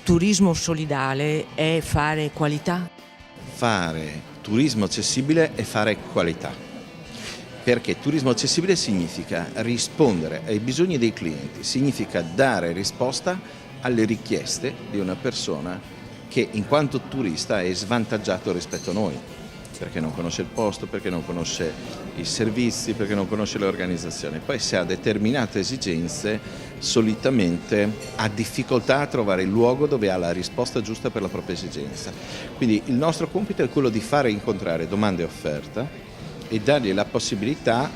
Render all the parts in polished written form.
turismo solidale è fare qualità? Fare turismo accessibile è fare qualità, perché turismo accessibile significa rispondere ai bisogni dei clienti, significa dare risposta alle richieste di una persona che in quanto turista è svantaggiato rispetto a noi, perché non conosce il posto, perché non conosce i servizi, perché non conosce le organizzazioni. Poi se ha determinate esigenze, solitamente ha difficoltà a trovare il luogo dove ha la risposta giusta per la propria esigenza. Quindi il nostro compito è quello di fare incontrare domanda e offerta e dargli la possibilità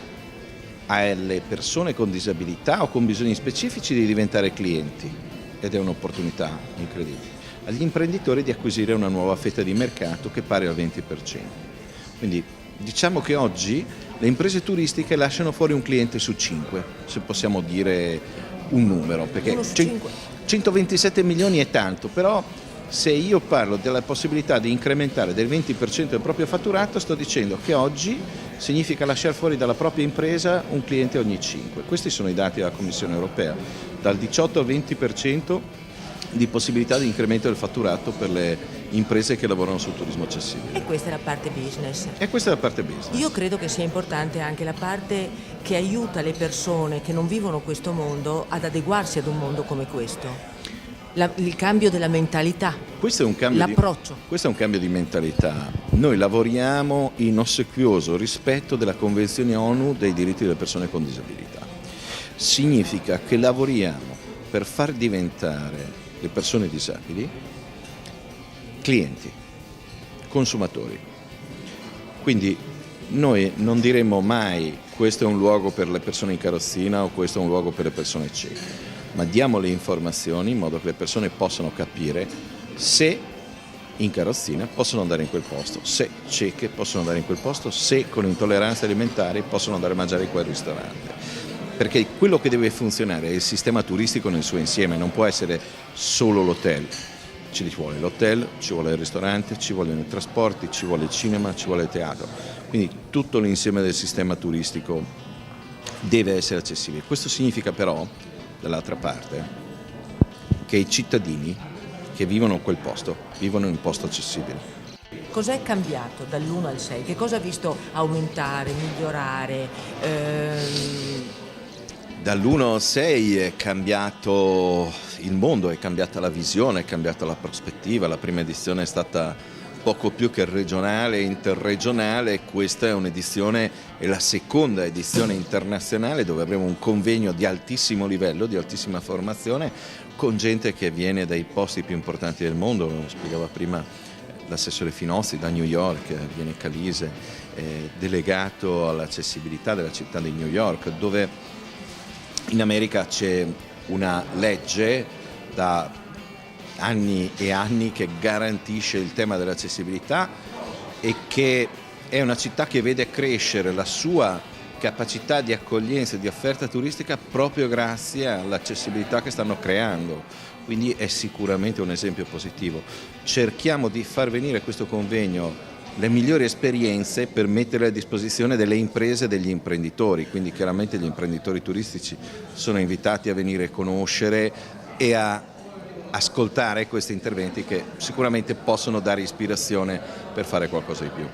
alle persone con disabilità o con bisogni specifici di diventare clienti, ed è un'opportunità incredibile, agli imprenditori di acquisire una nuova fetta di mercato che pari al 20%. Quindi diciamo che oggi le imprese turistiche lasciano fuori un cliente su 5, se possiamo dire un numero, perché 127 milioni è tanto, però se io parlo della possibilità di incrementare del 20% del proprio fatturato, sto dicendo che oggi significa lasciare fuori dalla propria impresa un cliente ogni 5. Questi sono i dati della Commissione europea, dal 18 al 20% di possibilità di incremento del fatturato per le imprese che lavorano sul turismo accessibile. E questa è la parte business. E questa è la parte business. Io credo che sia importante anche la parte che aiuta le persone che non vivono questo mondo ad adeguarsi ad un mondo come questo. Il cambio della mentalità, Questo è un cambio l'approccio. Questo è un cambio di mentalità. Noi lavoriamo in ossequioso rispetto della Convenzione ONU dei diritti delle persone con disabilità. Significa che lavoriamo per far diventare le persone disabili clienti, consumatori. Quindi noi non diremo mai questo è un luogo per le persone in carrozzina o questo è un luogo per le persone cieche, ma diamo le informazioni in modo che le persone possano capire se in carrozzina possono andare in quel posto, se cieche possono andare in quel posto, se con intolleranze alimentari possono andare a mangiare in quel ristorante. Perché quello che deve funzionare è il sistema turistico nel suo insieme, non può essere solo l'hotel. Ci vuole l'hotel, ci vuole il ristorante, ci vogliono i trasporti, ci vuole il cinema, ci vuole il teatro. Quindi tutto l'insieme del sistema turistico deve essere accessibile. Questo significa però, dall'altra parte, che i cittadini che vivono in quel posto vivono in un posto accessibile. Cos'è cambiato dall'1 al 6? Che cosa ha visto aumentare, migliorare? Dall'1 al 6 è cambiato il mondo, è cambiata la visione, è cambiata la prospettiva. La prima edizione è stata poco più che regionale e interregionale, questa è un'edizione, è la seconda edizione internazionale dove avremo un convegno di altissimo livello, di altissima formazione, con gente che viene dai posti più importanti del mondo, lo spiegava prima l'assessore Finozzi da New York, viene Calise, delegato all'accessibilità della città di New York, dove in America c'è una legge da anni e anni che garantisce il tema dell'accessibilità e che è una città che vede crescere la sua capacità di accoglienza e di offerta turistica proprio grazie all'accessibilità che stanno creando. Quindi è sicuramente un esempio positivo. Cerchiamo di far venire a questo convegno le migliori esperienze per mettere a disposizione delle imprese e degli imprenditori, quindi chiaramente gli imprenditori turistici sono invitati a venire a conoscere e a ascoltare questi interventi che sicuramente possono dare ispirazione per fare qualcosa di più.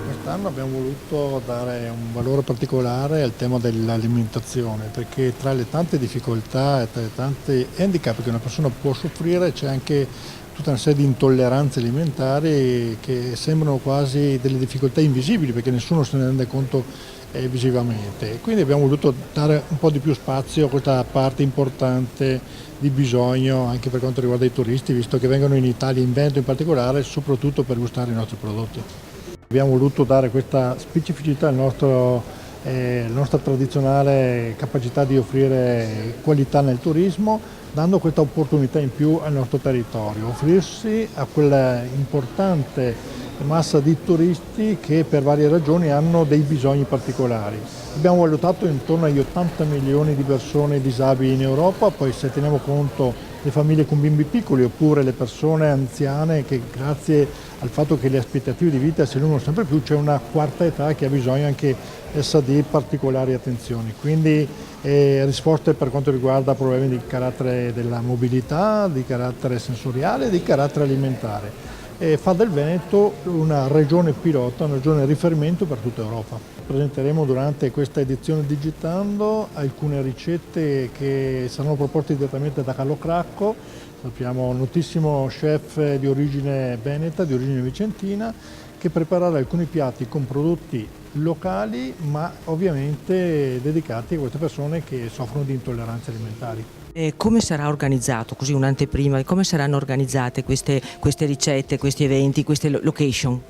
Quest'anno abbiamo voluto dare un valore particolare al tema dell'alimentazione, perché tra le tante difficoltà e tra i tanti handicap che una persona può soffrire c'è anche tutta una serie di intolleranze alimentari che sembrano quasi delle difficoltà invisibili perché nessuno se ne rende conto visivamente. Quindi abbiamo voluto dare un po' di più spazio a questa parte importante di bisogno anche per quanto riguarda i turisti, visto che vengono in Italia, in Veneto in particolare, soprattutto per gustare i nostri prodotti. Abbiamo voluto dare questa specificità alla nostra tradizionale capacità di offrire qualità nel turismo, dando questa opportunità in più al nostro territorio, offrirsi a quella importante massa di turisti che per varie ragioni hanno dei bisogni particolari. Abbiamo valutato intorno agli 80 milioni di persone disabili in Europa, poi se teniamo conto le famiglie con bimbi piccoli oppure le persone anziane che grazie al fatto che le aspettative di vita si allungano sempre più c'è una quarta età che ha bisogno anche essa di particolari attenzioni. Quindi risposte per quanto riguarda problemi di carattere della mobilità, di carattere sensoriale e di carattere alimentare. E fa del Veneto una regione pilota, una regione riferimento per tutta Europa. Presenteremo durante questa edizione Digitando alcune ricette che saranno proposte direttamente da Carlo Cracco, sappiamo un notissimo chef di origine veneta, di origine vicentina, che preparerà alcuni piatti con prodotti locali ma ovviamente dedicati a queste persone che soffrono di intolleranze alimentari. Come sarà organizzato, così un'anteprima, come saranno organizzate queste ricette, questi eventi, queste location?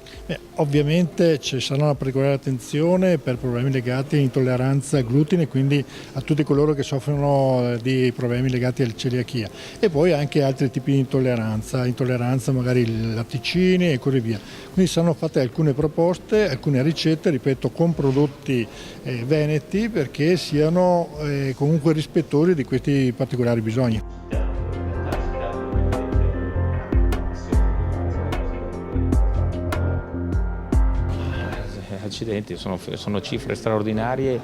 Ovviamente ci sarà una particolare attenzione per problemi legati all'intolleranza al glutine, quindi a tutti coloro che soffrono di problemi legati alla celiachia e poi anche altri tipi di intolleranza magari ai latticini e così via. Quindi saranno fatte alcune proposte, alcune ricette, ripeto, con prodotti veneti perché siano comunque rispettosi di questi particolari bisogni. Accidenti, sono cifre straordinarie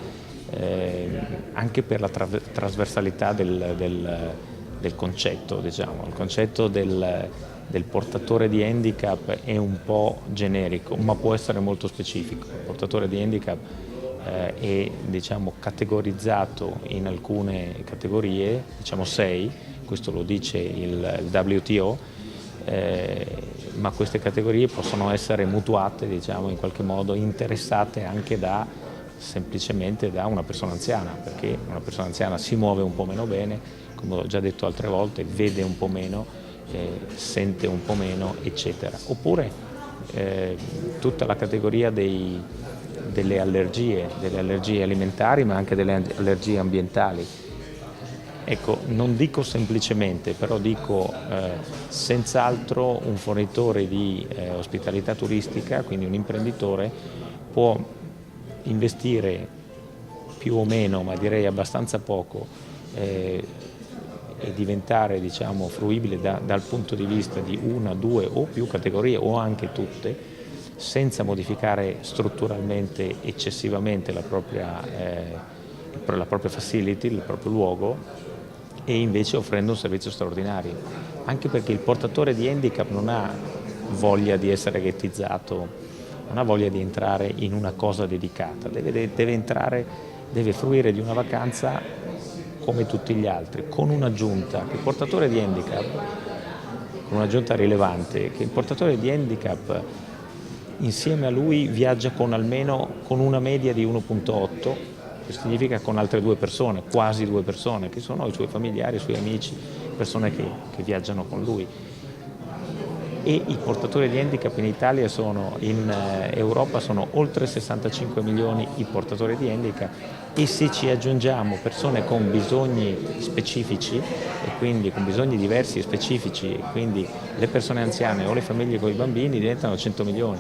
anche per la trasversalità del concetto, diciamo. Il concetto del portatore di handicap è un po' generico, ma può essere molto specifico. Il portatore di handicap è, diciamo, categorizzato in alcune categorie, diciamo 6, questo lo dice il WTO, ma queste categorie possono essere mutuate, diciamo, in qualche modo interessate anche semplicemente da una persona anziana, perché una persona anziana si muove un po' meno bene, come ho già detto altre volte, vede un po' meno, sente un po' meno, eccetera. Oppure tutta la categoria delle allergie alimentari, ma anche delle allergie ambientali. Ecco, non dico semplicemente, però dico senz'altro un fornitore di ospitalità turistica, quindi un imprenditore, può investire più o meno, ma direi abbastanza poco, e diventare, diciamo, fruibile dal punto di vista di una, due o più categorie o anche tutte, senza modificare strutturalmente eccessivamente la propria facility, il proprio luogo, e invece offrendo un servizio straordinario, anche perché il portatore di handicap non ha voglia di essere ghettizzato, non ha voglia di entrare in una cosa dedicata, deve fruire di una vacanza come tutti gli altri, con un'aggiunta, che il portatore di handicap, con un'aggiunta rilevante, che il portatore di handicap insieme a lui viaggia con una media di 1,8, che significa con altre 2 persone, quasi 2 persone, che sono i suoi familiari, i suoi amici, persone che viaggiano con lui. E i portatori di handicap in Italia in Europa sono oltre 65 milioni i portatori di handicap, e se ci aggiungiamo persone con bisogni specifici e quindi con bisogni diversi e specifici, e quindi le persone anziane o le famiglie con i bambini, diventano 100 milioni.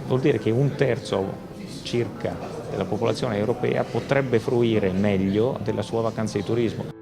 Vuol dire che un terzo circa della popolazione europea potrebbe fruire meglio della sua vacanza di turismo.